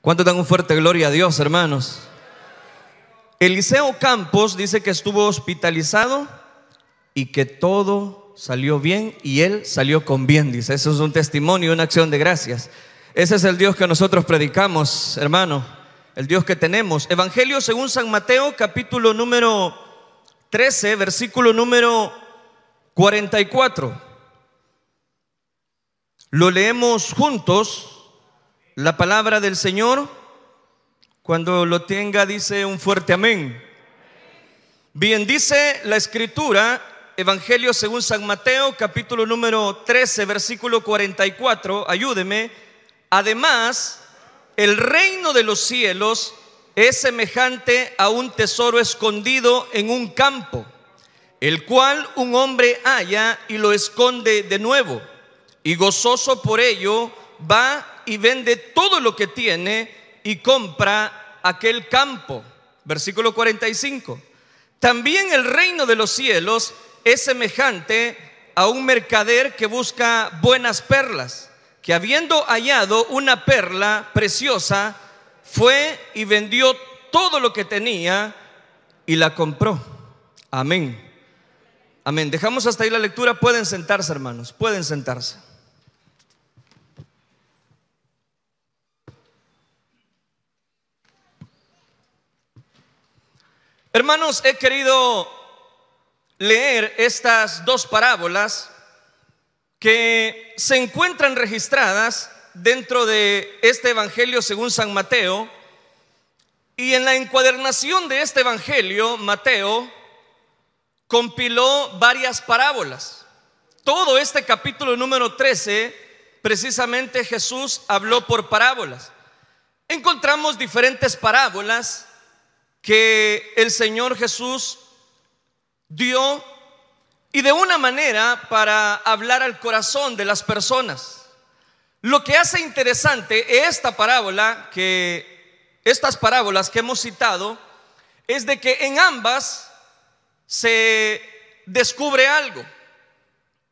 ¿Cuánto dan un fuerte gloria a Dios, hermanos? Eliseo Campos dice que estuvo hospitalizado y que todo salió bien y él salió con bien, dice. Eso es un testimonio, una acción de gracias. Ese es el Dios que nosotros predicamos, hermano, el Dios que tenemos. Evangelio según San Mateo, capítulo número 13, versículo número 44. Lo leemos juntos. La palabra del Señor, cuando lo tenga, dice un fuerte amén. Bien, dice la Escritura, Evangelio según San Mateo, capítulo número 13, versículo 44, ayúdeme. Además, el reino de los cielos es semejante a un tesoro escondido en un campo, el cual un hombre halla y lo esconde de nuevo, y gozoso por ello va y vende todo lo que tiene y compra aquel campo. Versículo 45. También el reino de los cielos es semejante a un mercader que busca buenas perlas, que habiendo hallado una perla preciosa, fue y vendió todo lo que tenía y la compró. Amén. Amén. Dejamos hasta ahí la lectura. Pueden sentarse, hermanos, pueden sentarse. Hermanos, he querido leer estas dos parábolas que se encuentran registradas dentro de este Evangelio según San Mateo. Y en la encuadernación de este Evangelio, Mateo compiló varias parábolas. Todo este capítulo número 13, precisamente Jesús habló por parábolas. Encontramos diferentes parábolas que el Señor Jesús dio, y de una manera para hablar al corazón de las personas. Lo que hace interesante estas parábolas que hemos citado es de que en ambas se descubre algo,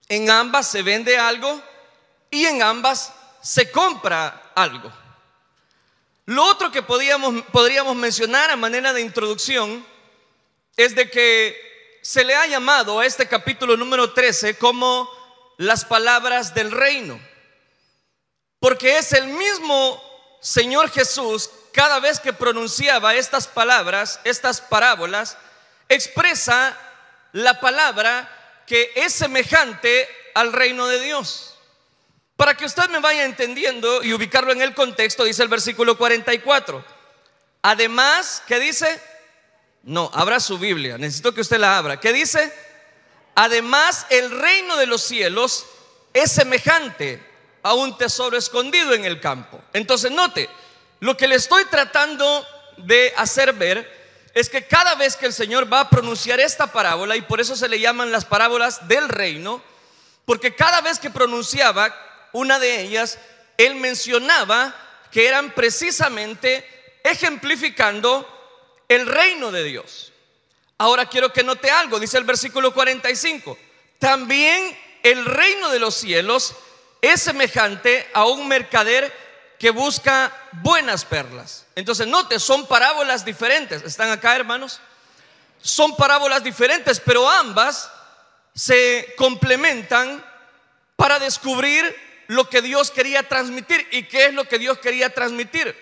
en ambas se vende algo y en ambas se compra algo. Lo otro que podríamos mencionar a manera de introducción es de que se le ha llamado a este capítulo número 13 como las palabras del reino, porque es el mismo Señor Jesús, cada vez que pronunciaba estas palabras, estas parábolas, expresa la palabra que es semejante al reino de Dios. Para que usted me vaya entendiendo y ubicarlo en el contexto, dice el versículo 44. Además, ¿qué dice? No, abra su Biblia, necesito que usted la abra. ¿Qué dice? Además, el reino de los cielos es semejante a un tesoro escondido en el campo. Entonces, note, lo que le estoy tratando de hacer ver es que cada vez que el Señor va a pronunciar esta parábola, y por eso se le llaman las parábolas del reino, porque cada vez que pronunciaba una de ellas, él mencionaba que eran precisamente ejemplificando el reino de Dios. Ahora quiero que note algo, dice el versículo 45. También el reino de los cielos es semejante a un mercader que busca buenas perlas. Entonces note, son parábolas diferentes. ¿Están acá, hermanos? Son parábolas diferentes, pero ambas se complementan para descubrir lo que Dios quería transmitir. ¿Y qué es lo que Dios quería transmitir?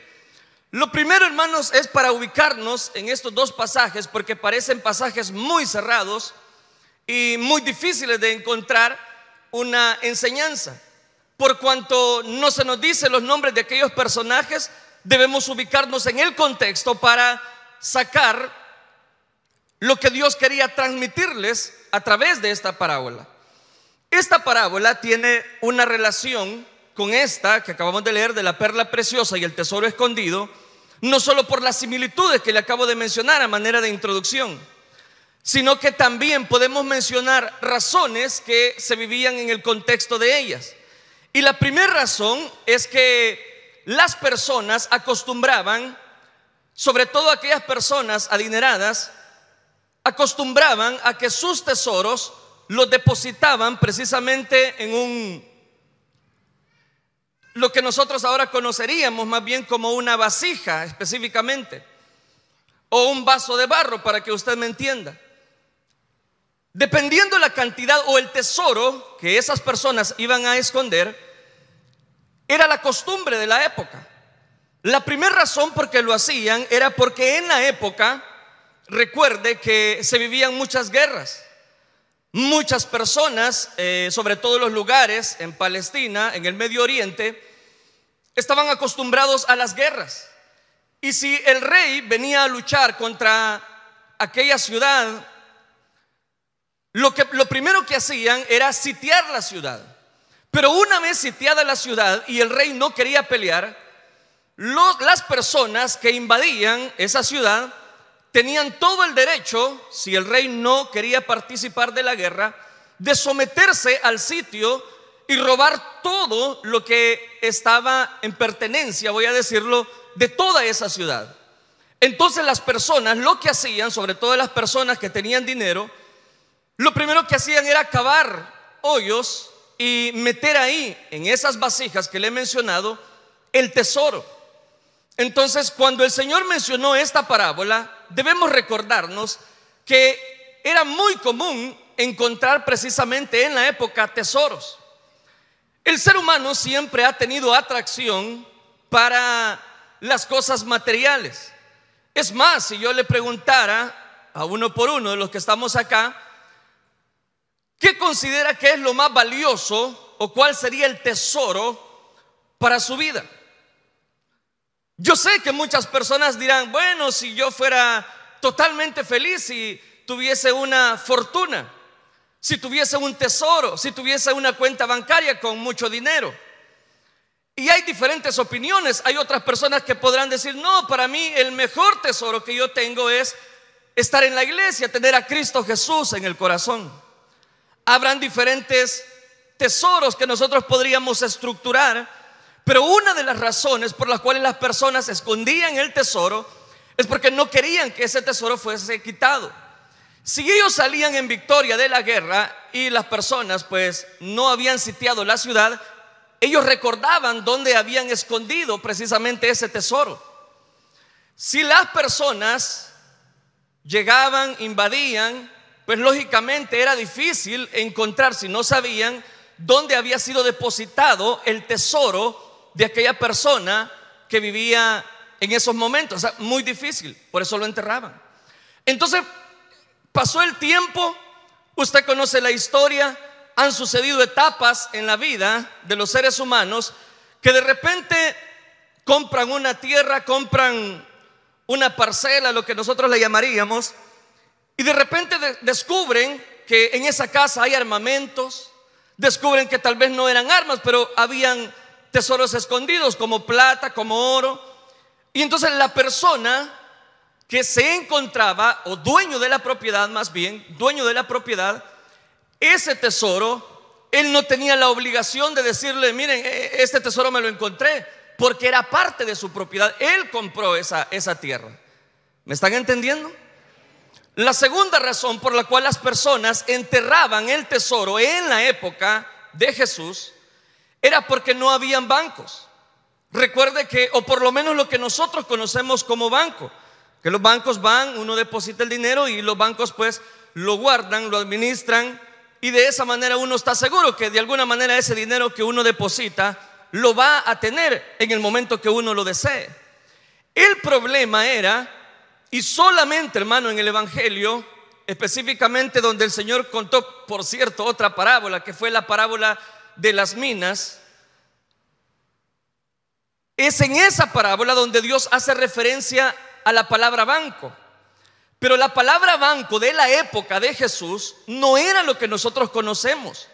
Lo primero, hermanos, es para ubicarnos en estos dos pasajes, porque parecen pasajes muy cerrados y muy difíciles de encontrar una enseñanza. Por cuanto no se nos dice los nombres de aquellos personajes, debemos ubicarnos en el contexto para sacar lo que Dios quería transmitirles a través de esta parábola. Esta parábola tiene una relación con esta que acabamos de leer de la perla preciosa y el tesoro escondido, no solo por las similitudes que le acabo de mencionar a manera de introducción, sino que también podemos mencionar razones que se vivían en el contexto de ellas. Y la primera razón es que las personas acostumbraban, sobre todo aquellas personas adineradas, acostumbraban a que sus tesoros los depositaban precisamente en lo que nosotros ahora conoceríamos más bien como una vasija específicamente, o un vaso de barro, para que usted me entienda. Dependiendo la cantidad o el tesoro que esas personas iban a esconder, era la costumbre de la época. La primera razón por que lo hacían era porque en la época, recuerde que se vivían muchas guerras. Muchas personas, sobre todo en los lugares en Palestina, en el Medio Oriente, estaban acostumbrados a las guerras. Y si el rey venía a luchar contra aquella ciudad, lo primero que hacían era sitiar la ciudad. Pero una vez sitiada la ciudad y el rey no quería pelear, las personas que invadían esa ciudad tenían todo el derecho, si el rey no quería participar de la guerra, de someterse al sitio y robar todo lo que estaba en pertenencia, voy a decirlo, de toda esa ciudad. Entonces las personas lo que hacían, sobre todo las personas que tenían dinero, lo primero que hacían era cavar hoyos y meter ahí, en esas vasijas que le he mencionado, el tesoro. Entonces, cuando el Señor mencionó esta parábola, debemos recordarnos que era muy común encontrar precisamente en la época tesoros. El ser humano siempre ha tenido atracción para las cosas materiales. Es más, si yo le preguntara a uno por uno de los que estamos acá, ¿qué considera que es lo más valioso o cuál sería el tesoro para su vida? Yo sé que muchas personas dirán, bueno, si yo fuera totalmente feliz, si tuviese una fortuna, si tuviese un tesoro, si tuviese una cuenta bancaria con mucho dinero. Y hay diferentes opiniones. Hay otras personas que podrán decir, no, para mí el mejor tesoro que yo tengo es estar en la iglesia, tener a Cristo Jesús en el corazón. Habrán diferentes tesoros que nosotros podríamos estructurar, pero una de las razones por las cuales las personas escondían el tesoro es porque no querían que ese tesoro fuese quitado. Si ellos salían en victoria de la guerra y las personas pues no habían sitiado la ciudad, ellos recordaban dónde habían escondido precisamente ese tesoro. Si las personas llegaban, invadían, pues lógicamente era difícil encontrar, si no sabían dónde había sido depositado el tesoro de aquella persona que vivía en esos momentos. O sea, muy difícil, por eso lo enterraban. Entonces pasó el tiempo, usted conoce la historia, han sucedido etapas en la vida de los seres humanos que de repente compran una tierra, compran una parcela, lo que nosotros le llamaríamos, y de repente descubren que en esa casa hay armamentos, descubren que tal vez no eran armas, pero habían tesoros escondidos como plata, como oro. Y entonces la persona que se encontraba, o dueño de la propiedad más bien, dueño de la propiedad, ese tesoro, él no tenía la obligación de decirle, miren, este tesoro me lo encontré, porque era parte de su propiedad. Él compró esa tierra. ¿Me están entendiendo? La segunda razón por la cual las personas enterraban el tesoro en la época de Jesús era porque no habían bancos. Recuerde que, o por lo menos lo que nosotros conocemos como banco, que los bancos van, uno deposita el dinero y los bancos pues lo guardan, lo administran, y de esa manera uno está seguro que de alguna manera ese dinero que uno deposita lo va a tener en el momento que uno lo desee. El problema era, y solamente, hermano, en el Evangelio, específicamente donde el Señor contó, por cierto, otra parábola, que fue la parábola de las minas, es en esa parábola donde Dios hace referencia a la palabra banco. Pero la palabra banco de la época de Jesús no era lo que nosotros conocemos.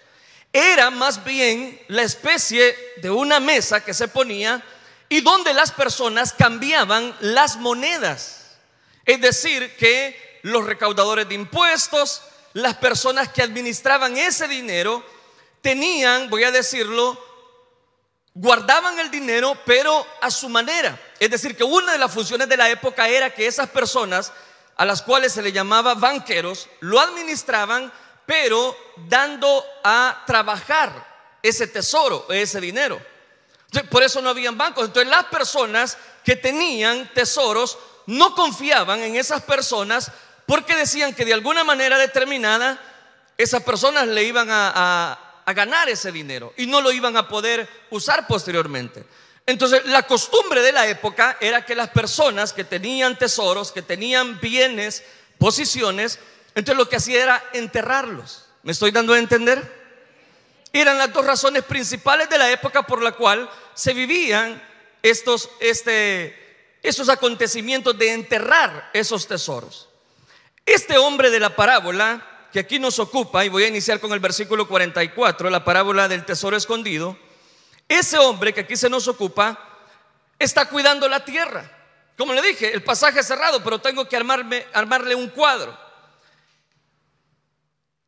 Era más bien la especie de una mesa que se ponía y donde las personas cambiaban las monedas. Es decir, que los recaudadores de impuestos, las personas que administraban ese dinero, tenían, voy a decirlo, guardaban el dinero, pero a su manera. Es decir, que una de las funciones de la época era que esas personas, a las cuales se le llamaba banqueros, lo administraban, pero dando a trabajar ese tesoro, ese dinero. Entonces, por eso no habían bancos. Entonces las personas que tenían tesoros no confiaban en esas personas, porque decían que de alguna manera determinada esas personas le iban a ganar ese dinero y no lo iban a poder usar posteriormente. Entonces la costumbre de la época era que las personas que tenían tesoros, que tenían bienes, posiciones, entonces lo que hacía era enterrarlos. ¿Me estoy dando a entender? Eran las dos razones principales de la época por la cual se vivían esos acontecimientos de enterrar esos tesoros. Este hombre de la parábola que aquí nos ocupa, y voy a iniciar con el versículo 44, la parábola del tesoro escondido. Ese hombre que aquí se nos ocupa está cuidando la tierra. Como le dije, el pasaje es cerrado, pero tengo que armarle un cuadro.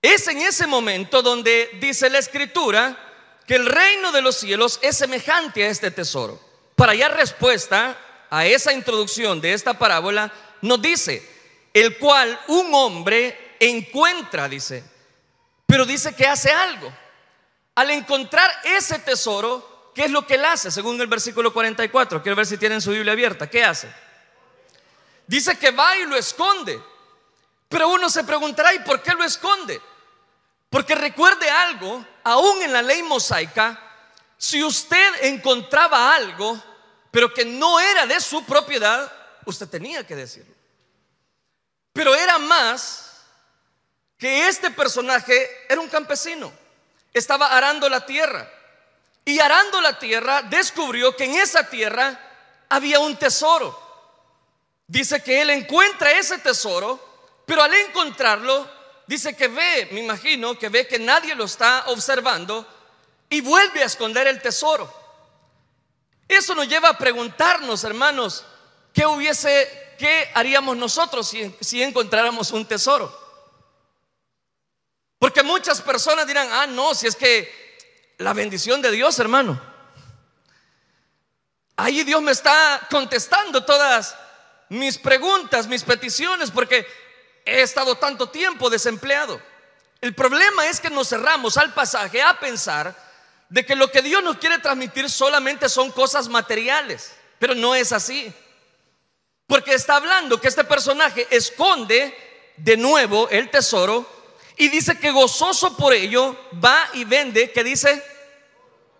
Es en ese momento donde dice la escritura que el reino de los cielos es semejante a este tesoro. Para hallar respuesta a esa introducción de esta parábola, nos dice: el cual un hombre encuentra, dice, pero dice que hace algo. Al encontrar ese tesoro, ¿qué es lo que él hace? Según el versículo 44, quiero ver si tienen su Biblia abierta. ¿Qué hace? Dice que va y lo esconde. Pero uno se preguntará: ¿y por qué lo esconde? Porque recuerde algo, aún en la ley mosaica, si usted encontraba algo, pero que no era de su propiedad, usted tenía que decirlo. Pero era más que este personaje era un campesino, estaba arando la tierra, y arando la tierra descubrió que en esa tierra había un tesoro. Dice que él encuentra ese tesoro, pero al encontrarlo, dice que ve, me imagino que ve que nadie lo está observando, y vuelve a esconder el tesoro. Eso nos lleva a preguntarnos, hermanos, ¿qué haríamos nosotros si encontráramos un tesoro? Porque muchas personas dirán: ah, no, si es que la bendición de Dios, hermano, ahí Dios me está contestando todas mis preguntas, mis peticiones, porque he estado tanto tiempo desempleado. El problema es que nos cerramos al pasaje a pensar de que lo que Dios nos quiere transmitir solamente son cosas materiales, pero no es así. Porque está hablando que este personaje esconde de nuevo el tesoro, y dice que gozoso por ello va y vende, que dice,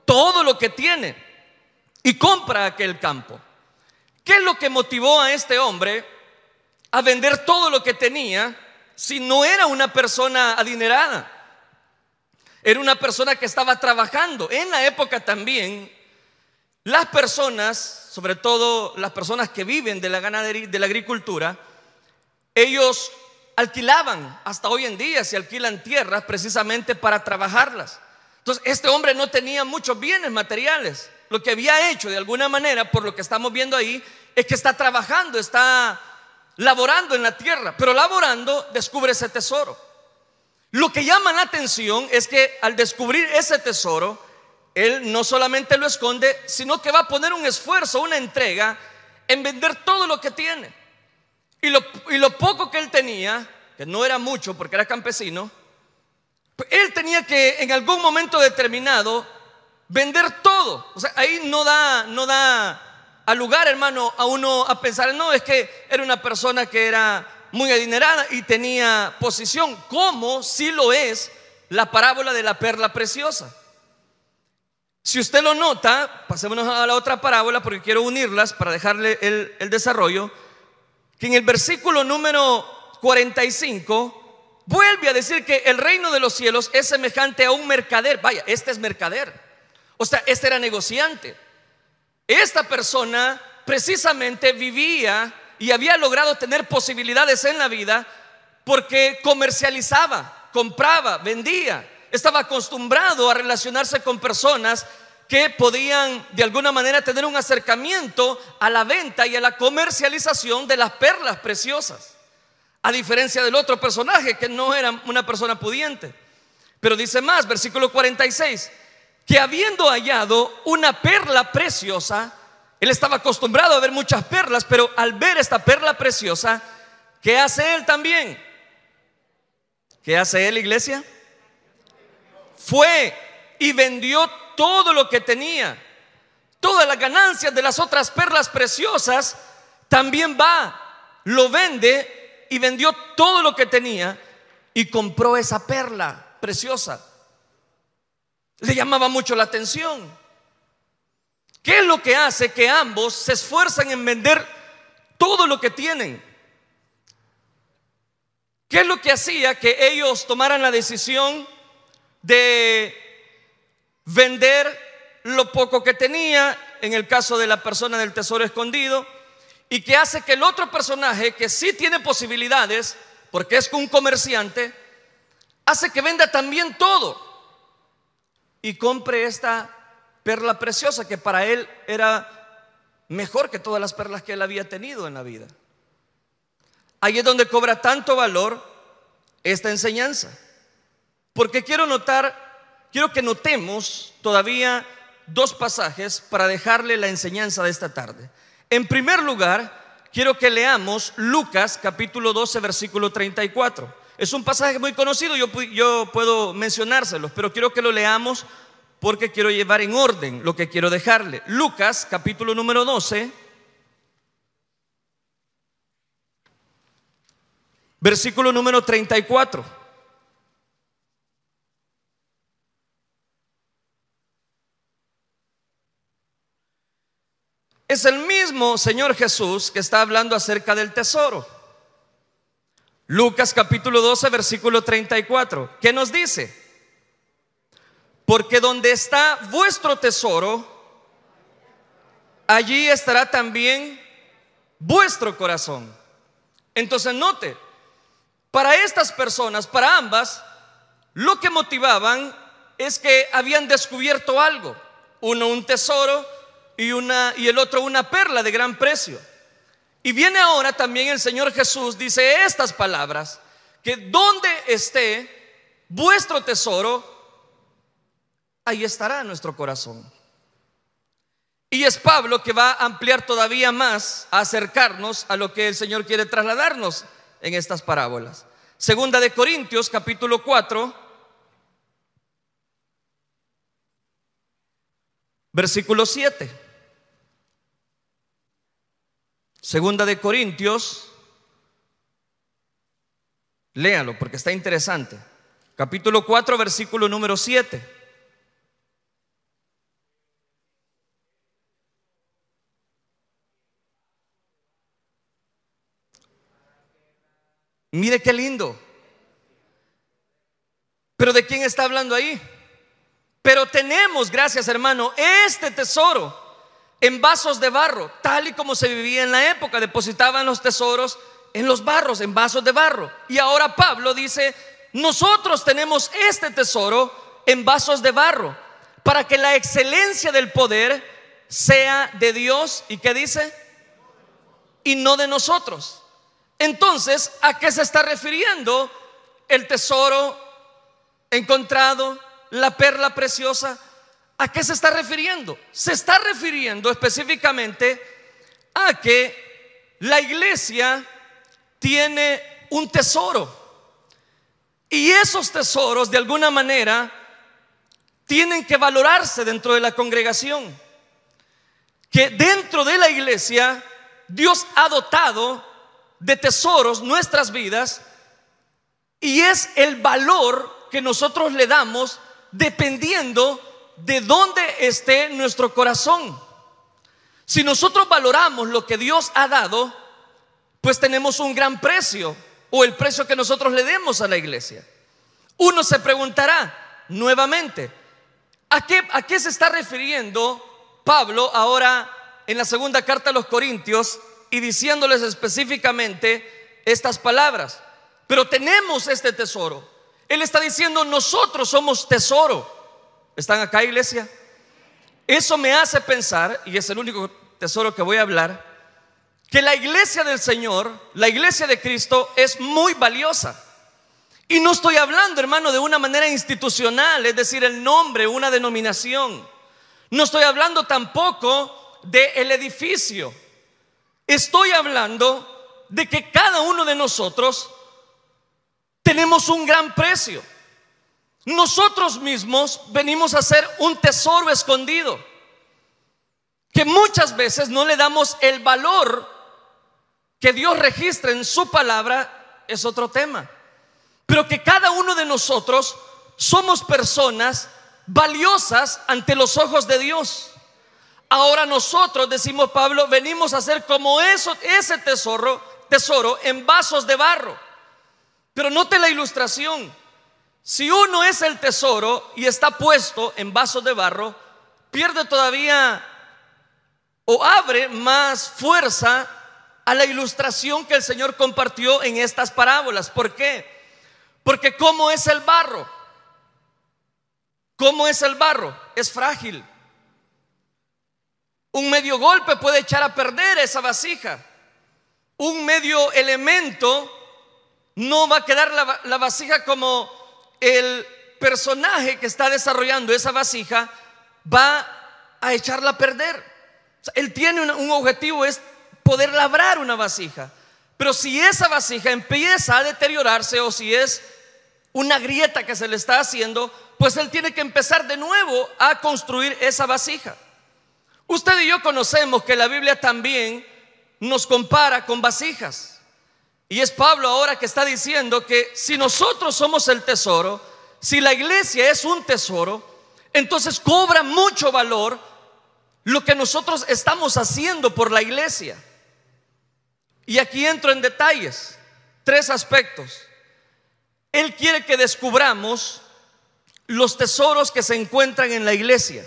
todo lo que tiene, y compra aquel campo. ¿Qué es lo que motivó a este hombre a vender todo lo que tenía si no era una persona adinerada? Era una persona que estaba trabajando. En la época también, las personas, sobre todo las personas que viven de la ganadería, de la agricultura, ellos alquilaban, hasta hoy en día se alquilan tierras precisamente para trabajarlas. Entonces este hombre no tenía muchos bienes materiales. Lo que había hecho de alguna manera, por lo que estamos viendo ahí, es que está trabajando, está laborando en la tierra, pero laborando descubre ese tesoro. Lo que llama la atención es que al descubrir ese tesoro, él no solamente lo esconde, sino que va a poner un esfuerzo, una entrega en vender todo lo que tiene. Y lo poco que él tenía, que no era mucho porque era campesino, él tenía que en algún momento determinado vender todo. O sea, ahí no da al lugar, hermano, a uno a pensar: no, es que era una persona que era muy adinerada y tenía posición, como si lo es la parábola de la perla preciosa. Si usted lo nota, pasémonos a la otra parábola porque quiero unirlas para dejarle el desarrollo. Que en el versículo número 45 vuelve a decir que el reino de los cielos es semejante a un mercader. Vaya, este es mercader, o sea, este era negociante. Esta persona precisamente vivía y había logrado tener posibilidades en la vida porque comercializaba, compraba, vendía. Estaba acostumbrado a relacionarse con personas que podían de alguna manera tener un acercamiento a la venta y a la comercialización de las perlas preciosas, a diferencia del otro personaje que no era una persona pudiente. Pero dice más, versículo 46, que habiendo hallado una perla preciosa, él estaba acostumbrado a ver muchas perlas, pero al ver esta perla preciosa, ¿qué hace él también? ¿Qué hace él, iglesia? Fue y vendió todo lo que tenía, todas las ganancias de las otras perlas preciosas, también va, lo vende y vendió todo lo que tenía y compró esa perla preciosa. Le llamaba mucho la atención. ¿Qué es lo que hace que ambos se esfuerzan en vender todo lo que tienen? ¿Qué es lo que hacía que ellos tomaran la decisión de vender lo poco que tenía, en el caso de la persona del tesoro escondido, y que hace que el otro personaje, que sí tiene posibilidades, porque es un comerciante, hace que venda también todo y compre esta perla preciosa que para él era mejor que todas las perlas que él había tenido en la vida? Ahí es donde cobra tanto valor esta enseñanza, porque quiero que notemos todavía dos pasajes para dejarle la enseñanza de esta tarde. En primer lugar, quiero que leamos Lucas capítulo 12 versículo 34. Es un pasaje muy conocido, yo puedo mencionárselos, pero quiero que lo leamos porque quiero llevar en orden lo que quiero dejarle. Lucas capítulo número 12 versículo número 34. Es el mismo Señor Jesús que está hablando acerca del tesoro. Lucas capítulo 12 versículo 34. ¿Qué nos dice? Porque donde está vuestro tesoro, allí estará también vuestro corazón. Entonces note, para estas personas, para ambas, lo que motivaban es que habían descubierto algo. Uno un tesoro y el otro una perla de gran precio. Y viene ahora también el Señor Jesús, dice estas palabras, que donde esté vuestro tesoro, ahí estará nuestro corazón. Y es Pablo que va a ampliar todavía más, a acercarnos a lo que el Señor quiere trasladarnos en estas parábolas. Segunda de Corintios capítulo 4 versículo 7. Segunda de Corintios, léalo porque está interesante. Capítulo 4 versículo número 7. Mire qué lindo. Pero ¿de quién está hablando ahí? Pero tenemos, gracias hermano, este tesoro en vasos de barro, tal y como se vivía en la época. Depositaban los tesoros en los barros, en vasos de barro. Y ahora Pablo dice, nosotros tenemos este tesoro en vasos de barro, para que la excelencia del poder sea de Dios. ¿Y qué dice? Y no de nosotros. Entonces, ¿a qué se está refiriendo el tesoro encontrado, la perla preciosa? ¿A qué se está refiriendo? Se está refiriendo específicamente a que la iglesia tiene un tesoro, y esos tesoros de alguna manera tienen que valorarse dentro de la congregación. Que dentro de la iglesia Dios ha dotado de tesoros nuestras vidas, y es el valor que nosotros le damos dependiendo de dónde esté nuestro corazón. Si nosotros valoramos lo que Dios ha dado, pues tenemos un gran precio, o el precio que nosotros le demos a la iglesia. Uno se preguntará nuevamente, ¿a qué se está refiriendo Pablo ahora en la segunda carta a los Corintios, y diciéndoles específicamente estas palabras? Pero tenemos este tesoro. Él está diciendo, nosotros somos tesoro. ¿Están acá, iglesia? Eso me hace pensar, y es el único tesoro que voy a hablar, que la iglesia del Señor, la iglesia de Cristo, es muy valiosa. Y no estoy hablando, hermano, de una manera institucional, es decir, el nombre, una denominación. No estoy hablando tampoco del edificio. Estoy hablando de que cada uno de nosotros tenemos un gran precio. Nosotros mismos venimos a ser un tesoro escondido. que muchas veces no le damos el valor que Dios registra en su palabra, es otro tema. Pero que cada uno de nosotros somos personas valiosas ante los ojos de Dios. Ahora nosotros, decimos Pablo, venimos a ser como ese tesoro en vasos de barro. Pero note la ilustración. Si uno es el tesoro y está puesto en vasos de barro, pierde todavía o abre más fuerza a la ilustración que el Señor compartió en estas parábolas. ¿Por qué? Porque ¿cómo es el barro? ¿Cómo es el barro? Es frágil. Un medio golpe puede echar a perder esa vasija. Un medio elemento no va a quedar la vasija como el personaje que está desarrollando esa vasija va a echarla a perder. O sea, él tiene un objetivo, es poder labrar una vasija. Pero si esa vasija empieza a deteriorarse, o si es una grieta que se le está haciendo, pues él tiene que empezar de nuevo a construir esa vasija. Usted y yo conocemos que la Biblia también nos compara con vasijas. Y es Pablo ahora que está diciendo que si nosotros somos el tesoro, si la iglesia es un tesoro, entonces cobra mucho valor lo que nosotros estamos haciendo por la iglesia. Y aquí entro en detalles, 3 aspectos. Él quiere que descubramos los tesoros que se encuentran en la iglesia.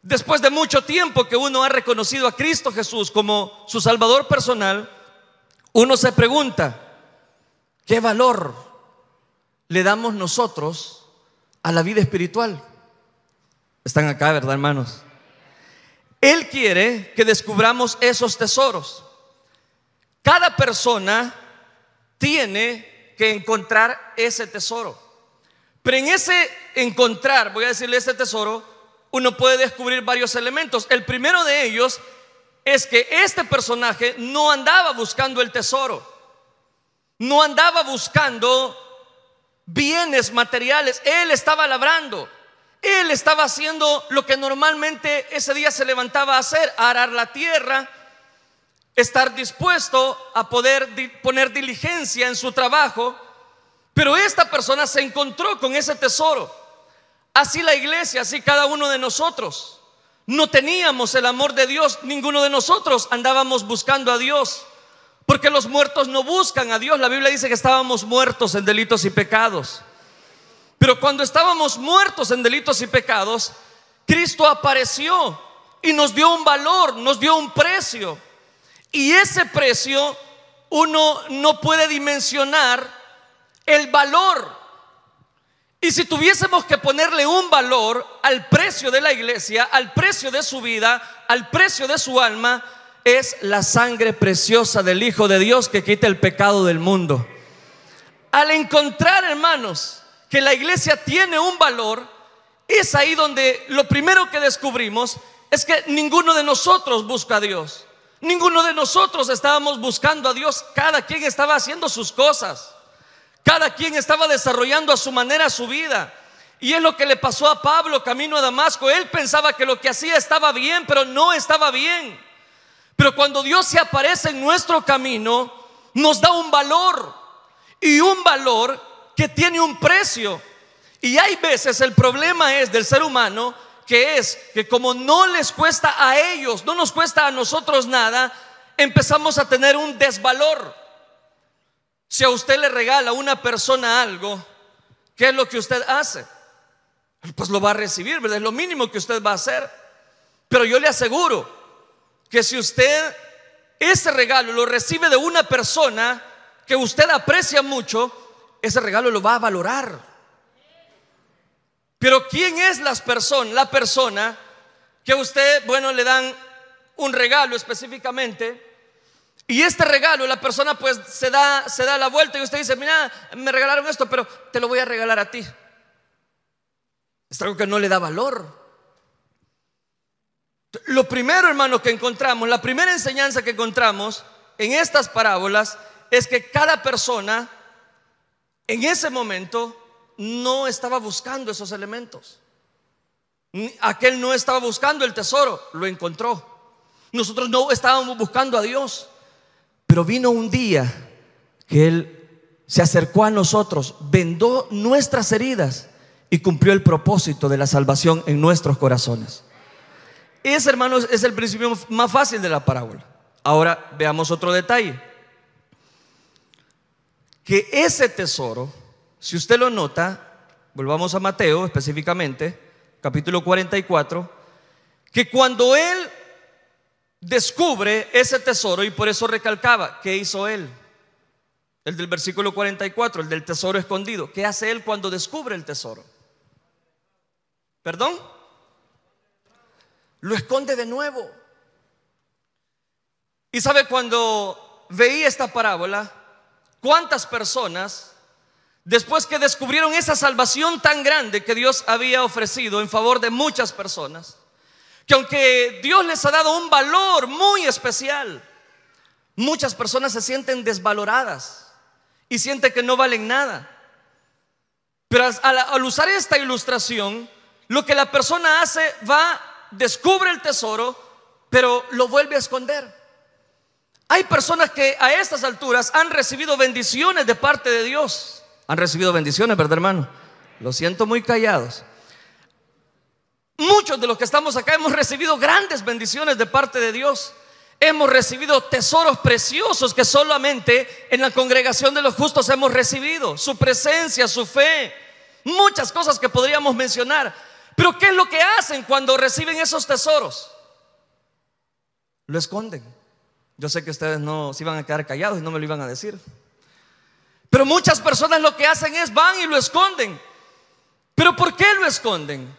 Después de mucho tiempo que uno ha reconocido a Cristo Jesús como su Salvador personal, uno se pregunta, ¿qué valor le damos nosotros a la vida espiritual? Están acá, ¿verdad, hermanos? Él quiere que descubramos esos tesoros. Cada persona tiene que encontrar ese tesoro. Pero en ese encontrar, voy a decirle, ese tesoro, uno puede descubrir varios elementos. El primero de ellos es que este personaje no andaba buscando el tesoro, no andaba buscando bienes materiales. Él estaba labrando, él estaba haciendo lo que normalmente ese día se levantaba a hacer: a arar la tierra, estar dispuesto a poder poner diligencia en su trabajo. Pero esta persona se encontró con ese tesoro. Así la iglesia, así cada uno de nosotros. No teníamos el amor de Dios. Ninguno de nosotros andábamos buscando a Dios, porque los muertos no buscan a Dios. La Biblia dice que estábamos muertos en delitos y pecados. Pero cuando estábamos muertos en delitos y pecados, Cristo apareció y nos dio un valor, nos dio un precio. Y ese precio uno no puede dimensionar el valor. Y si tuviésemos que ponerle un valor al precio de la iglesia, al precio de su vida, al precio de su alma, es la sangre preciosa del Hijo de Dios que quita el pecado del mundo. Al encontrar, hermanos, que la iglesia tiene un valor, es ahí donde lo primero que descubrimos es que ninguno de nosotros busca a Dios. Ninguno de nosotros estábamos buscando a Dios. Cada quien estaba haciendo sus cosas. Cada quien estaba desarrollando a su manera su vida. Y es lo que le pasó a Pablo camino a Damasco. Él pensaba que lo que hacía estaba bien, pero no estaba bien. Pero cuando Dios se aparece en nuestro camino, nos da un valor. Y un valor que tiene un precio. Y hay veces el problema es del ser humano, que es que como no les cuesta a ellos, no nos cuesta a nosotros nada, empezamos a tener un desvalor. Si a usted le regala a una persona algo, ¿qué es lo que usted hace? Pues lo va a recibir, ¿verdad? Es lo mínimo que usted va a hacer. Pero yo le aseguro que si usted ese regalo lo recibe de una persona que usted aprecia mucho, ese regalo lo va a valorar. Pero ¿quién es la persona que a usted, bueno, le dan un regalo específicamente? Y este regalo, la persona pues se da la vuelta y usted dice: mira, me regalaron esto, pero te lo voy a regalar a ti. Es algo que no le da valor. Lo primero, hermano, que encontramos, la primera enseñanza que encontramos en estas parábolas es que cada persona en ese momento no estaba buscando esos elementos. Aquel no estaba buscando el tesoro, lo encontró. Nosotros no estábamos buscando a Dios, pero vino un día que Él se acercó a nosotros, vendó nuestras heridas y cumplió el propósito de la salvación en nuestros corazones. Ese, hermanos, es el principio más fácil de la parábola. Ahora veamos otro detalle. Que ese tesoro, si usted lo nota, volvamos a Mateo específicamente, capítulo 44, que cuando él descubre ese tesoro, y por eso recalcaba, ¿qué hizo él? El del versículo 44, el del tesoro escondido. ¿Qué hace él cuando descubre el tesoro? ¿Perdón? Lo esconde de nuevo. Y sabe, cuando veía esta parábola, cuántas personas, después que descubrieron esa salvación tan grande que Dios había ofrecido en favor de muchas personas, que aunque Dios les ha dado un valor muy especial, muchas personas se sienten desvaloradas y sienten que no valen nada. Pero al usar esta ilustración, lo que la persona hace, descubre el tesoro, pero lo vuelve a esconder. Hay personas que a estas alturas han recibido bendiciones de parte de Dios. Han recibido bendiciones, ¿verdad, hermano? Lo siento muy callados. Muchos de los que estamos acá hemos recibido grandes bendiciones de parte de Dios. Hemos recibido tesoros preciosos que solamente en la congregación de los justos hemos recibido. Su presencia, su fe, muchas cosas que podríamos mencionar. Pero ¿qué es lo que hacen cuando reciben esos tesoros? Lo esconden. Yo sé que ustedes no se iban a quedar callados y no me lo iban a decir. Pero muchas personas lo que hacen es van y lo esconden. ¿Pero por qué lo esconden?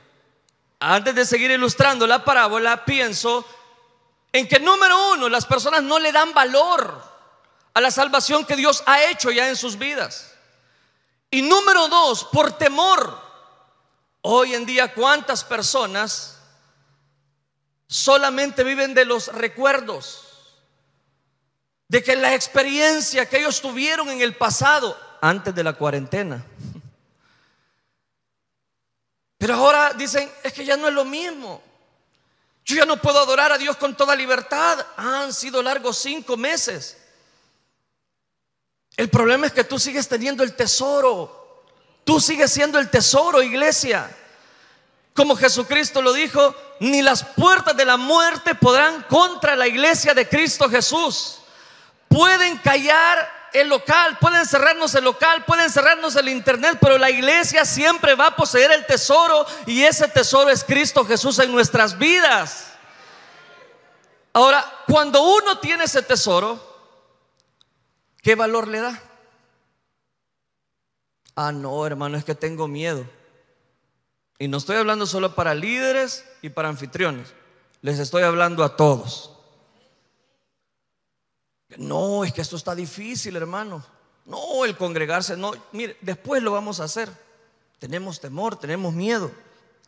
Antes de seguir ilustrando la parábola, pienso en que, número uno, las personas no le dan valor a la salvación que Dios ha hecho ya en sus vidas. Y número dos, por temor. Hoy en día, ¿cuántas personas solamente viven de los recuerdos? De que la experiencia que ellos tuvieron en el pasado, antes de la cuarentena. Pero ahora dicen, es que ya no es lo mismo. Yo ya no puedo adorar a Dios con toda libertad. Han sido largos 5 meses. El problema es que tú sigues teniendo el tesoro. Tú sigues siendo el tesoro, iglesia. Como Jesucristo lo dijo, ni las puertas de la muerte podrán contra la iglesia de Cristo Jesús. Pueden callar el local, pueden cerrarnos el local, pueden cerrarnos el internet, pero la iglesia siempre va a poseer el tesoro, y ese tesoro es Cristo Jesús en nuestras vidas. Ahora, cuando uno tiene ese tesoro, ¿qué valor le da? Ah, no, hermano, es que tengo miedo. Y no estoy hablando solo para líderes y para anfitriones, les estoy hablando a todos. No, es que esto está difícil, hermano. No, el congregarse, no. Mire, después lo vamos a hacer. Tenemos temor, tenemos miedo.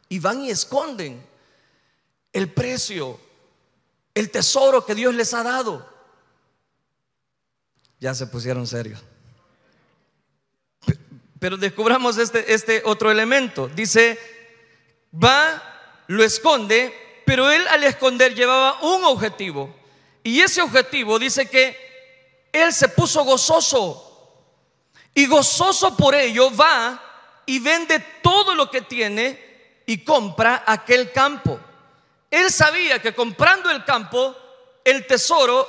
Y van y esconden el precio, el tesoro que Dios les ha dado. Ya se pusieron serios. Pero descubramos este otro elemento. Dice, lo esconde, pero él al esconder llevaba un objetivo. Y ese objetivo dice que él se puso gozoso, y gozoso por ello va y vende todo lo que tiene y compra aquel campo. Él sabía que comprando el campo, el tesoro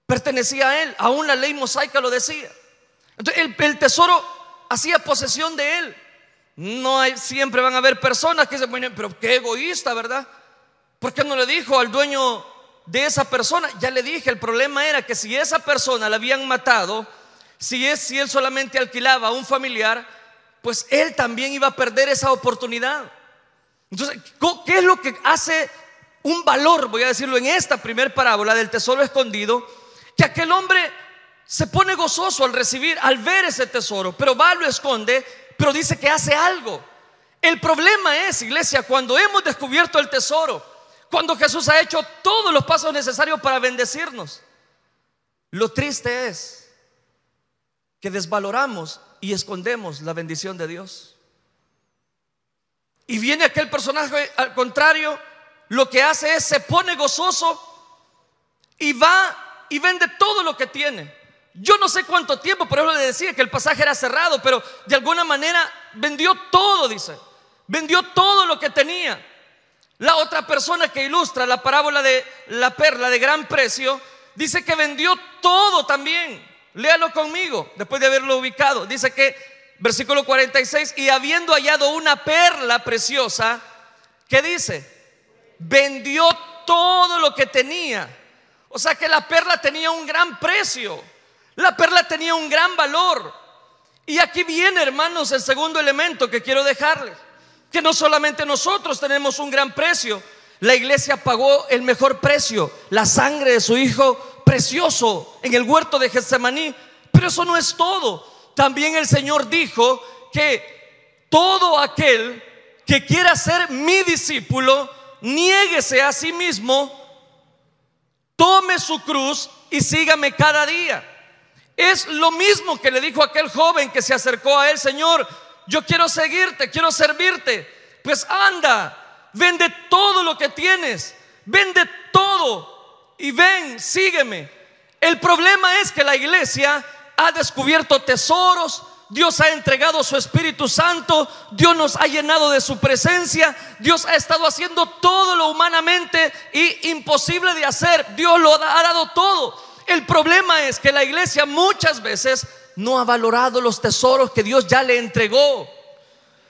pertenecía a él. Aún la ley mosaica lo decía. Entonces el tesoro hacía posesión de él. Siempre van a haber personas que dicen, bueno, pero qué egoísta, ¿verdad? ¿Por qué no le dijo al dueño de esa persona? Ya le dije, el problema era que si esa persona la habían matado, si él solamente alquilaba a un familiar, pues él también iba a perder esa oportunidad. Entonces, ¿qué es lo que hace un valor, voy a decirlo, en esta primer parábola del tesoro escondido? Que aquel hombre se pone gozoso al ver ese tesoro, pero lo esconde, pero dice que hace algo. El problema es, iglesia, cuando hemos descubierto el tesoro, cuando Jesús ha hecho todos los pasos necesarios para bendecirnos, lo triste es que desvaloramos y escondemos la bendición de Dios. Y viene aquel personaje, al contrario, lo que hace es se pone gozoso y va y vende todo lo que tiene. Yo no sé cuánto tiempo, por eso le decía que el pasaje era cerrado, pero de alguna manera vendió todo, dice. Vendió todo lo que tenía. La otra persona que ilustra la parábola de la perla de gran precio dice que vendió todo también. Léalo conmigo, después de haberlo ubicado. Dice que, versículo 46, y habiendo hallado una perla preciosa, ¿qué dice? Vendió todo lo que tenía. O sea que la perla tenía un gran precio. La perla tenía un gran valor. Y aquí viene, hermanos, el segundo elemento que quiero dejarles. Que no solamente nosotros tenemos un gran precio. La iglesia pagó el mejor precio, la sangre de su Hijo precioso en el huerto de Getsemaní. Pero eso no es todo. También el Señor dijo que todo aquel que quiera ser mi discípulo, niéguese a sí mismo, tome su cruz y sígame cada día. Es lo mismo que le dijo aquel joven que se acercó a él: Señor, yo quiero seguirte, quiero servirte. Pues anda, vende todo lo que tienes, vende todo y ven, sígueme. El problema es que la iglesia ha descubierto tesoros. Dios ha entregado su Espíritu Santo. Dios nos ha llenado de su presencia. Dios ha estado haciendo todo lo humanamente imposible de hacer. Dios lo ha dado todo. El problema es que la iglesia muchas veces no ha valorado los tesoros que Dios ya le entregó.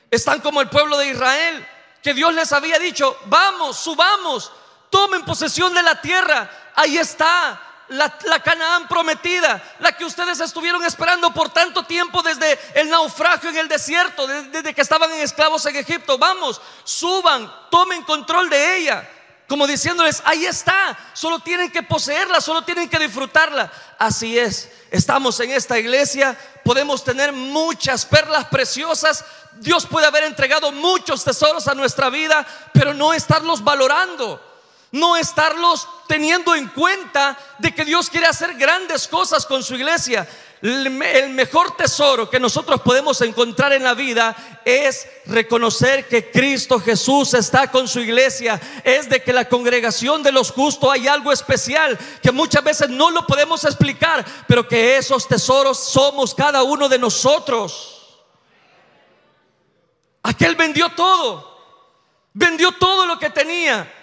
Están como el pueblo de Israel, que Dios les había dicho: vamos, subamos, tomen posesión de la tierra. Ahí está la Canaán prometida, la que ustedes estuvieron esperando por tanto tiempo, desde el naufragio en el desierto, desde que estaban en esclavos en Egipto. Vamos, suban, tomen control de ella, como diciéndoles: ahí está, solo tienen que poseerla, solo tienen que disfrutarla. Así es, estamos en esta iglesia, podemos tener muchas perlas preciosas. Dios puede haber entregado muchos tesoros a nuestra vida, pero no estarlos valorando, no estarlos teniendo en cuenta de que Dios quiere hacer grandes cosas con su iglesia. El mejor tesoro que nosotros podemos encontrar en la vida es reconocer que Cristo Jesús está con su iglesia. Es de que la congregación de los justos hay algo especial que muchas veces no lo podemos explicar, pero que esos tesoros somos cada uno de nosotros. Aquel vendió todo lo que tenía.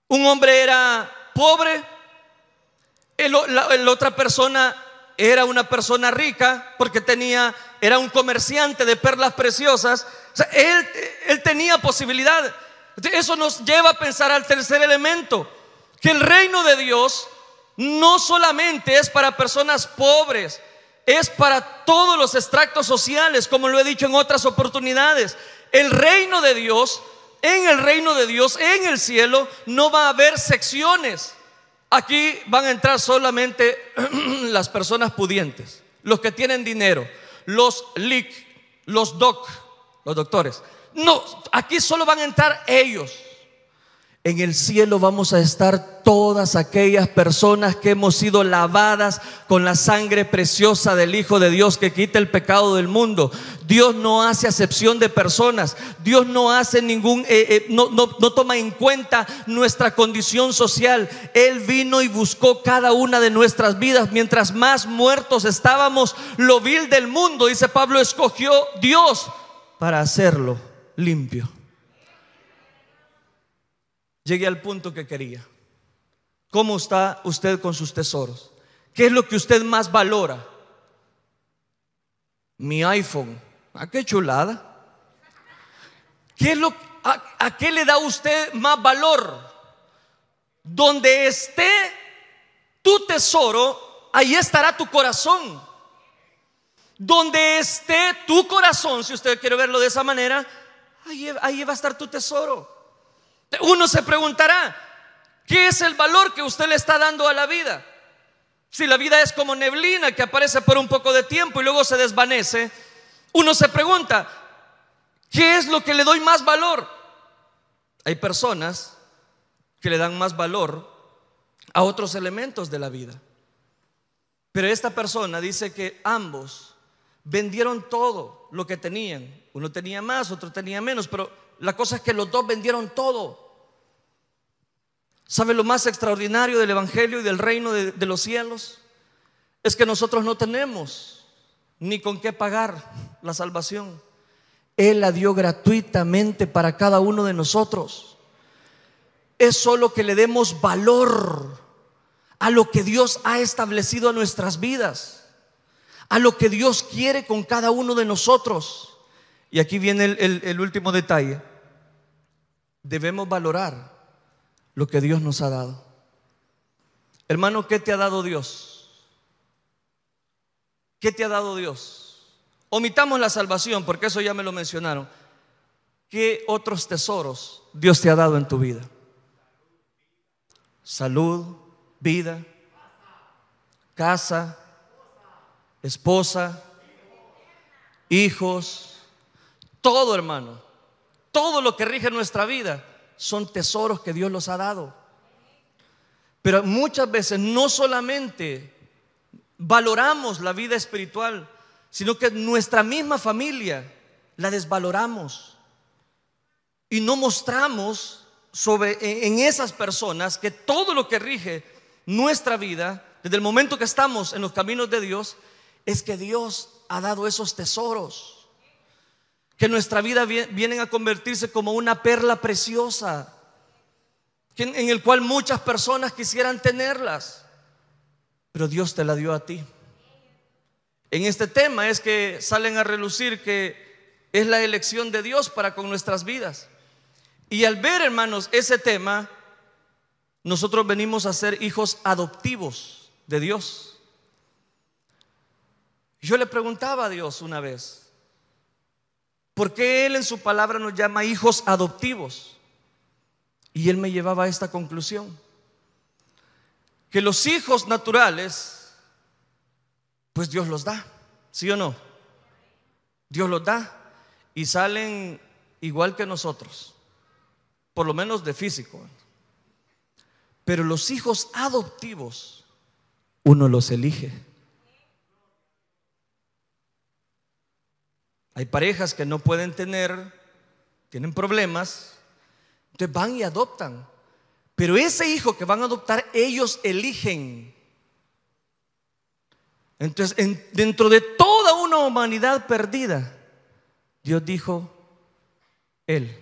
Un hombre era pobre, la otra persona era una persona rica porque era un comerciante de perlas preciosas. O sea, él tenía posibilidad. Eso nos lleva a pensar al tercer elemento, que el reino de Dios no solamente es para personas pobres, es para todos los estratos sociales, como lo he dicho en otras oportunidades. El reino de Dios, en el cielo, no va a haber secciones. Aquí van a entrar solamente las personas pudientes, los que tienen dinero, los LIC, los DOC, los doctores. No, aquí solo van a entrar ellos. En el cielo vamos a estar todas aquellas personas que hemos sido lavadas con la sangre preciosa del Hijo de Dios que quita el pecado del mundo. Dios no hace acepción de personas. Dios no hace no toma en cuenta nuestra condición social. Él vino y buscó cada una de nuestras vidas. Mientras más muertos estábamos, lo vil del mundo, dice Pablo, escogió Dios para hacerlo limpio. Llegué al punto que quería. ¿Cómo está usted con sus tesoros? ¿Qué es lo que usted más valora? Mi iPhone. ¿A qué chulada? ¿A qué le da usted más valor? Donde esté tu tesoro, ahí estará tu corazón. Donde esté tu corazón, si usted quiere verlo de esa manera, ahí va a estar tu tesoro. Uno se preguntará: ¿qué es el valor que usted le está dando a la vida? Si la vida es como neblina que aparece por un poco de tiempo y luego se desvanece, uno se pregunta: ¿qué es lo que le doy más valor? Hay personas que le dan más valor a otros elementos de la vida, pero esta persona dice que ambos vendieron todo lo que tenían. Uno tenía más, otro tenía menos, pero la cosa es que los dos vendieron todo. ¿Sabe lo más extraordinario del evangelio y del reino de los cielos? Es que nosotros no tenemos ni con qué pagar la salvación. Él la dio gratuitamente para cada uno de nosotros. Es solo que le demos valor a lo que Dios ha establecido a nuestras vidas, a lo que Dios quiere con cada uno de nosotros. Y aquí viene el último detalle. Debemos valorar lo que Dios nos ha dado. Hermano, ¿qué te ha dado Dios? ¿Qué te ha dado Dios? Omitamos la salvación, porque eso ya me lo mencionaron. ¿Qué otros tesoros Dios te ha dado en tu vida? Salud, vida, casa, esposa, hijos, todo, hermano. Todo lo que rige nuestra vida son tesoros que Dios los ha dado. Pero muchas veces no solamente valoramos la vida espiritual, sino que nuestra misma familia la desvaloramos y no mostramos en esas personas que todo lo que rige nuestra vida, desde el momento que estamos en los caminos de Dios, es que Dios ha dado esos tesoros, que nuestra vida vienen a convertirse como una perla preciosa, en el cual muchas personas quisieran tenerlas, pero Dios te la dio a ti. En este tema es que salen a relucir que es la elección de Dios para con nuestras vidas. Y al ver, hermanos, ese tema, nosotros venimos a ser hijos adoptivos de Dios. Yo le preguntaba a Dios una vez, ¿por qué Él en su palabra nos llama hijos adoptivos? Y Él me llevaba a esta conclusión: que los hijos naturales, pues Dios los da, ¿sí o no? Dios los da y salen igual que nosotros, por lo menos de físico. Pero los hijos adoptivos, uno los elige. Hay parejas que no pueden tienen problemas, entonces van y adoptan. Pero ese hijo que van a adoptar, ellos eligen. Entonces, dentro de toda una humanidad perdida, Dios dijo: Él,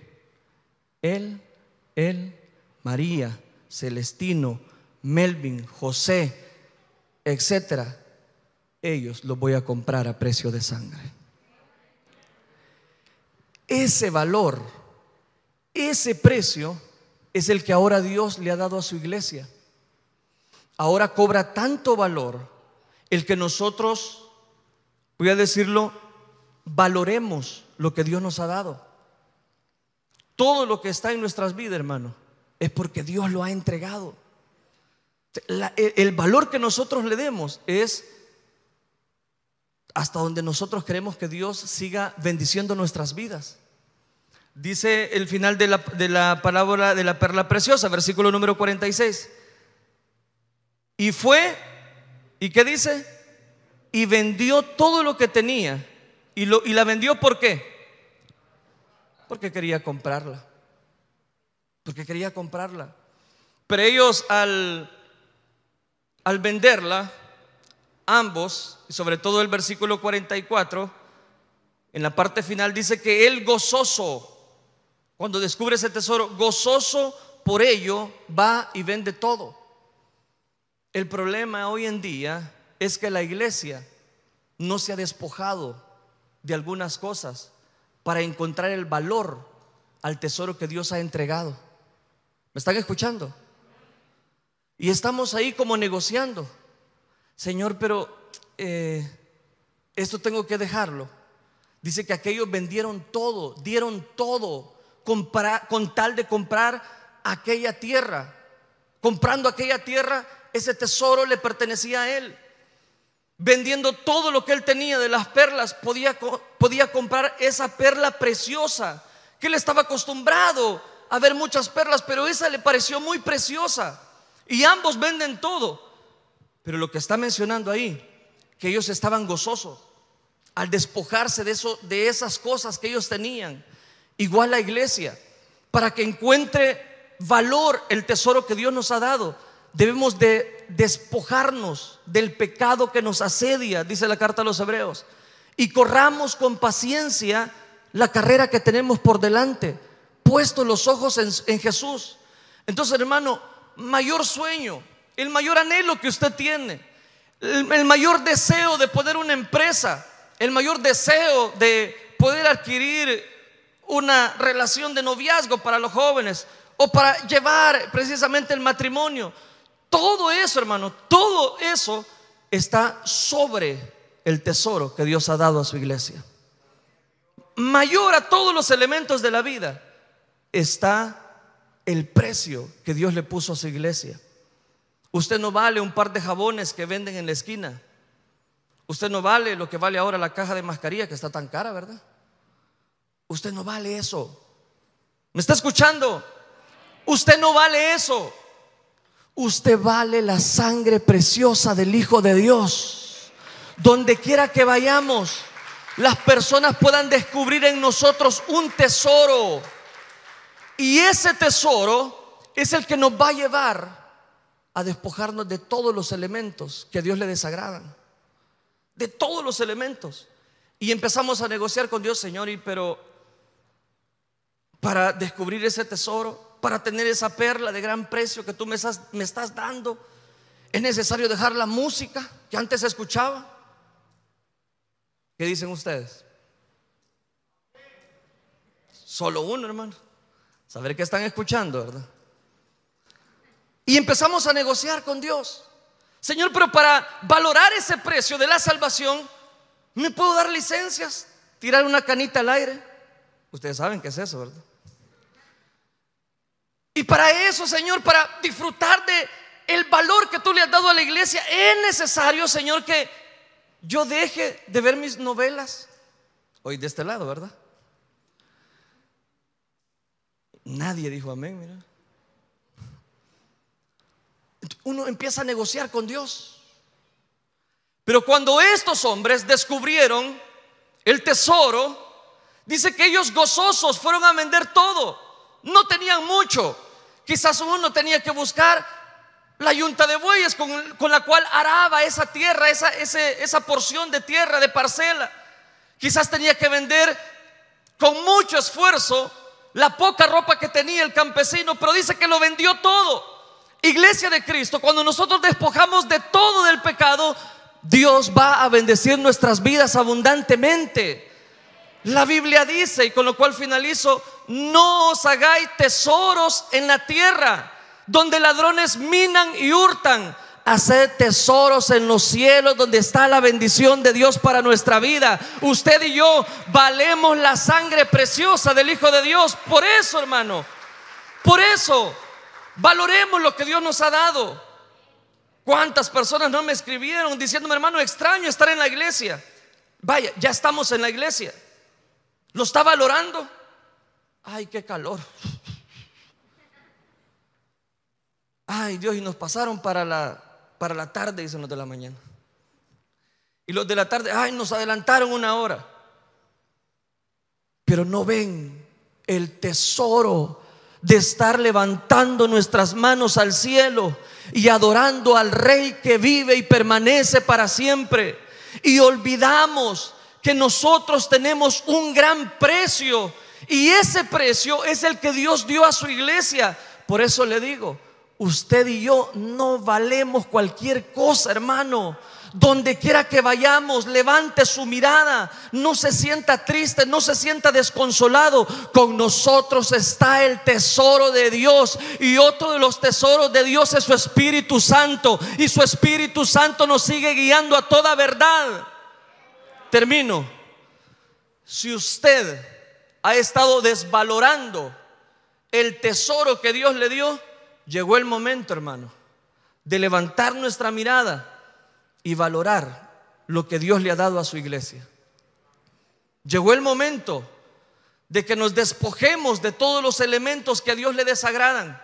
María, Celestino, Melvin, José, etcétera, ellos los voy a comprar a precio de sangre. Ese valor, ese precio es el que ahora Dios le ha dado a su iglesia. Ahora cobra tanto valor el que nosotros, voy a decirlo, valoremos lo que Dios nos ha dado. Todo lo que está en nuestras vidas, hermano, es porque Dios lo ha entregado. El valor que nosotros le demos es hasta donde nosotros queremos que Dios siga bendiciendo nuestras vidas. Dice el final de la parábola de la perla preciosa, versículo número 46. Y fue, ¿y qué dice? Y vendió todo lo que tenía. Y la vendió, ¿por qué? Porque quería comprarla. Porque quería comprarla. Pero ellos al venderla, ambos, y sobre todo el versículo 44, en la parte final dice que él gozoso, cuando descubre ese tesoro, gozoso por ello, va y vende todo. El problema hoy en día es que la iglesia no se ha despojado de algunas cosas para encontrar el valor al tesoro que Dios ha entregado. ¿Me están escuchando? Y estamos ahí como negociando. Señor, pero esto tengo que dejarlo. Dice que aquellos vendieron todo, dieron todo con tal de comprar aquella tierra. Comprando aquella tierra, ese tesoro le pertenecía a él. Vendiendo todo lo que él tenía de las perlas, podía comprar esa perla preciosa, que él estaba acostumbrado a ver muchas perlas, pero esa le pareció muy preciosa. Y ambos venden todo. Pero lo que está mencionando ahí, que ellos estaban gozosos. al despojarse de eso, de esas cosas que ellos tenían. Igual la iglesia, para que encuentre valor el tesoro que Dios nos ha dado, debemos de despojarnos del pecado que nos asedia, dice la carta a los Hebreos, y corramos con paciencia la carrera que tenemos por delante, puestos los ojos en Jesús. Entonces, hermano, mayor sueño, el mayor anhelo que usted tiene, el mayor deseo de poner una empresa, el mayor deseo de poder adquirir una relación de noviazgo para los jóvenes, o para llevar precisamente el matrimonio, todo eso, hermano, todo eso está sobre el tesoro que Dios ha dado a su iglesia. Mayor a todos los elementos de la vida está el precio que Dios le puso a su iglesia. Usted no vale un par de jabones que venden en la esquina. Usted no vale lo que vale ahora la caja de mascarilla, que está tan cara, ¿verdad? Usted no vale eso. ¿Me está escuchando? Usted no vale eso. Usted vale la sangre preciosa del Hijo de Dios. Donde quiera que vayamos, las personas puedan descubrir en nosotros un tesoro. Y ese tesoro es el que nos va a llevar a despojarnos de todos los elementos que a Dios le desagradan. De todos los elementos. Y empezamos a negociar con Dios: Señor, pero para descubrir ese tesoro, para tener esa perla de gran precio que tú me estás dando, es necesario dejar la música que antes se escuchaba. ¿Qué dicen ustedes? Solo uno, hermano. Saber qué están escuchando, ¿verdad? Y empezamos a negociar con Dios. Señor, pero para valorar ese precio de la salvación, ¿me puedo dar licencias? Tirar una canita al aire. Ustedes saben qué es eso, ¿verdad? Y para eso, Señor, para disfrutar de el valor que tú le has dado a la iglesia, es necesario, Señor, que yo deje de ver mis novelas. Hoy de este lado, ¿verdad? Nadie dijo amén, mira. Uno empieza a negociar con Dios. Pero cuando estos hombres descubrieron el tesoro, dice que ellos gozosos fueron a vender todo. No tenían mucho. Quizás uno tenía que buscar la yunta de bueyes con la cual araba esa tierra, esa porción de tierra, de parcela. Quizás tenía que vender con mucho esfuerzo la poca ropa que tenía el campesino, pero dice que lo vendió todo. Iglesia de Cristo, cuando nosotros despojamos de todo del pecado, Dios va a bendecir nuestras vidas abundantemente. La Biblia dice, y con lo cual finalizo: no os hagáis tesoros en la tierra, donde ladrones minan y hurtan. Haced tesoros en los cielos, donde está la bendición de Dios para nuestra vida. Usted y yo valemos la sangre preciosa del Hijo de Dios. Por eso, hermano, por eso valoremos lo que Dios nos ha dado. ¿Cuántas personas no me escribieron diciéndome: hermano, extraño estar en la iglesia? Vaya, ya estamos en la iglesia. ¿Lo está valorando? Ay, qué calor. Ay, Dios, y nos pasaron para la tarde, dicen los de la mañana. Y los de la tarde, ay, nos adelantaron una hora. Pero no ven el tesoro de estar levantando nuestras manos al cielo y adorando al Rey que vive y permanece para siempre. Y olvidamos que nosotros tenemos un gran precio, y ese precio es el que Dios dio a su iglesia. Por eso le digo, usted y yo no valemos cualquier cosa, hermano. Donde quiera que vayamos, levante su mirada, no se sienta triste, no se sienta desconsolado. Con nosotros está el tesoro de Dios, y otro de los tesoros de Dios es su Espíritu Santo, y su Espíritu Santo nos sigue guiando a toda verdad. Termino. Si usted ha estado desvalorando el tesoro que Dios le dio, llegó el momento, hermano, de levantar nuestra mirada y valorar lo que Dios le ha dado a su iglesia. Llegó el momento de que nos despojemos de todos los elementos que a Dios le desagradan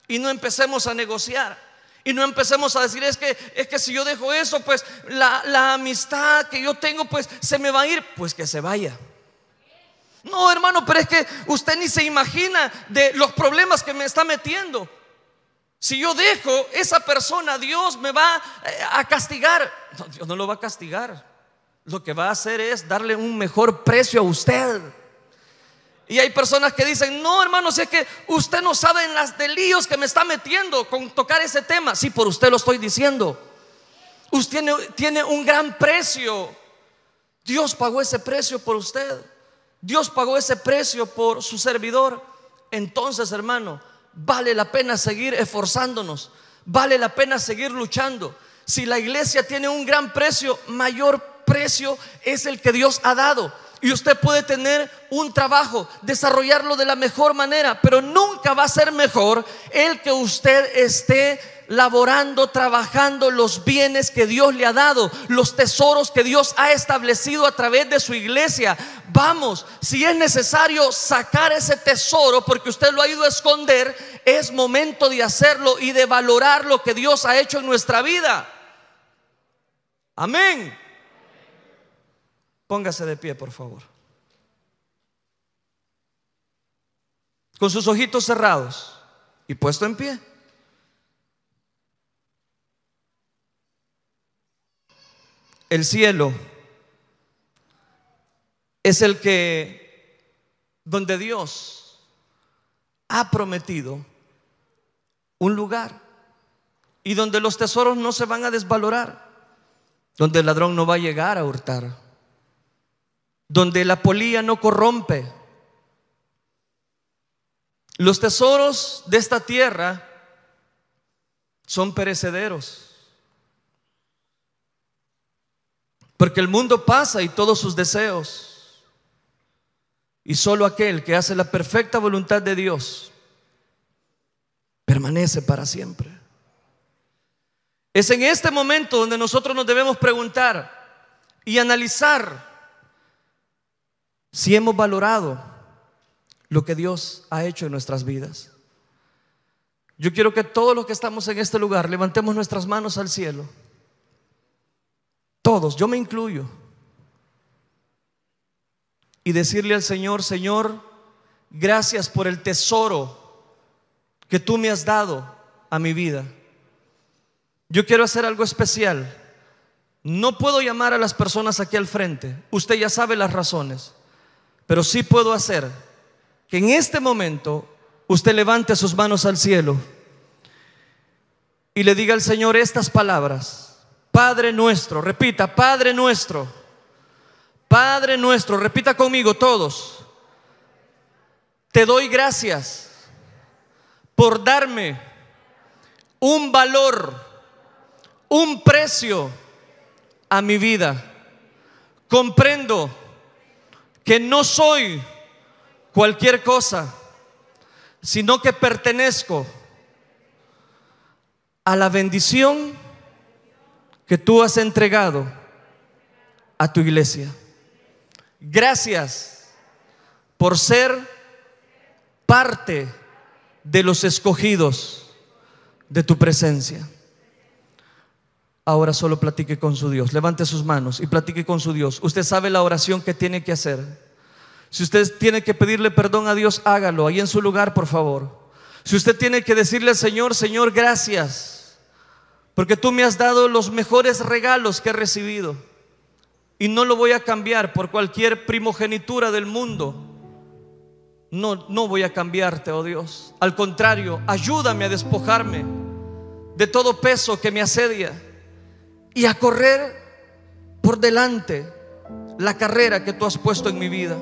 y no empecemos a negociar. Y no empecemos a decir, es que si yo dejo eso, pues la amistad que yo tengo, pues se me va a ir. Pues que se vaya. No, hermano, pero es que usted ni se imagina de los problemas que me está metiendo. Si yo dejo esa persona, Dios me va a castigar. No, Dios no lo va a castigar. Lo que va a hacer es darle un mejor precio a usted. Y hay personas que dicen, no, hermano, si es que usted no sabe en las delíos que me está metiendo con tocar ese tema. Sí, por usted lo estoy diciendo. Usted tiene un gran precio. Dios pagó ese precio por usted. Dios pagó ese precio por su servidor. Entonces, hermano, vale la pena seguir esforzándonos. Vale la pena seguir luchando. Si la iglesia tiene un gran precio, mayor precio es el que Dios ha dado. Y usted puede tener un trabajo, desarrollarlo de la mejor manera, pero nunca va a ser mejor el que usted esté laborando, trabajando los bienes que Dios le ha dado, los tesoros que Dios ha establecido a través de su iglesia. Vamos, si es necesario sacar ese tesoro porque usted lo ha ido a esconder, es momento de hacerlo y de valorar lo que Dios ha hecho en nuestra vida. Amén. Póngase de pie, por favor. Con sus ojitos cerrados y puesto en pie. El cielo es el que, donde Dios ha prometido un lugar y donde los tesoros no se van a desvalorar, donde el ladrón no va a llegar a hurtar, donde la polilla no corrompe. Los tesoros de esta tierra son perecederos, porque el mundo pasa y todos sus deseos, y solo aquel que hace la perfecta voluntad de Dios permanece para siempre. Es en este momento donde nosotros nos debemos preguntar y analizar si hemos valorado lo que Dios ha hecho en nuestras vidas. Yo quiero que todos los que estamos en este lugar levantemos nuestras manos al cielo. Todos, yo me incluyo. Y decirle al Señor: Señor, gracias por el tesoro que tú me has dado a mi vida. Yo quiero hacer algo especial. No puedo llamar a las personas aquí al frente, usted ya sabe las razones, pero sí puedo hacer que en este momento usted levante sus manos al cielo y le diga al Señor estas palabras: Padre nuestro, repita, Padre nuestro, Padre nuestro, repita conmigo todos. Te doy gracias por darme un valor, un precio a mi vida. Comprendo que no soy cualquier cosa, sino que pertenezco a la bendición que tú has entregado a tu iglesia. Gracias por ser parte de los escogidos de tu presencia. Ahora solo platique con su Dios. Levante sus manos y platique con su Dios. Usted sabe la oración que tiene que hacer. Si usted tiene que pedirle perdón a Dios, hágalo ahí en su lugar, por favor. Si usted tiene que decirle al Señor: Señor, gracias, porque tú me has dado los mejores regalos que he recibido, y no lo voy a cambiar por cualquier primogenitura del mundo. No voy a cambiarte, oh Dios. Al contrario, ayúdame a despojarme de todo peso que me asedia y a correr por delante la carrera que tú has puesto en mi vida.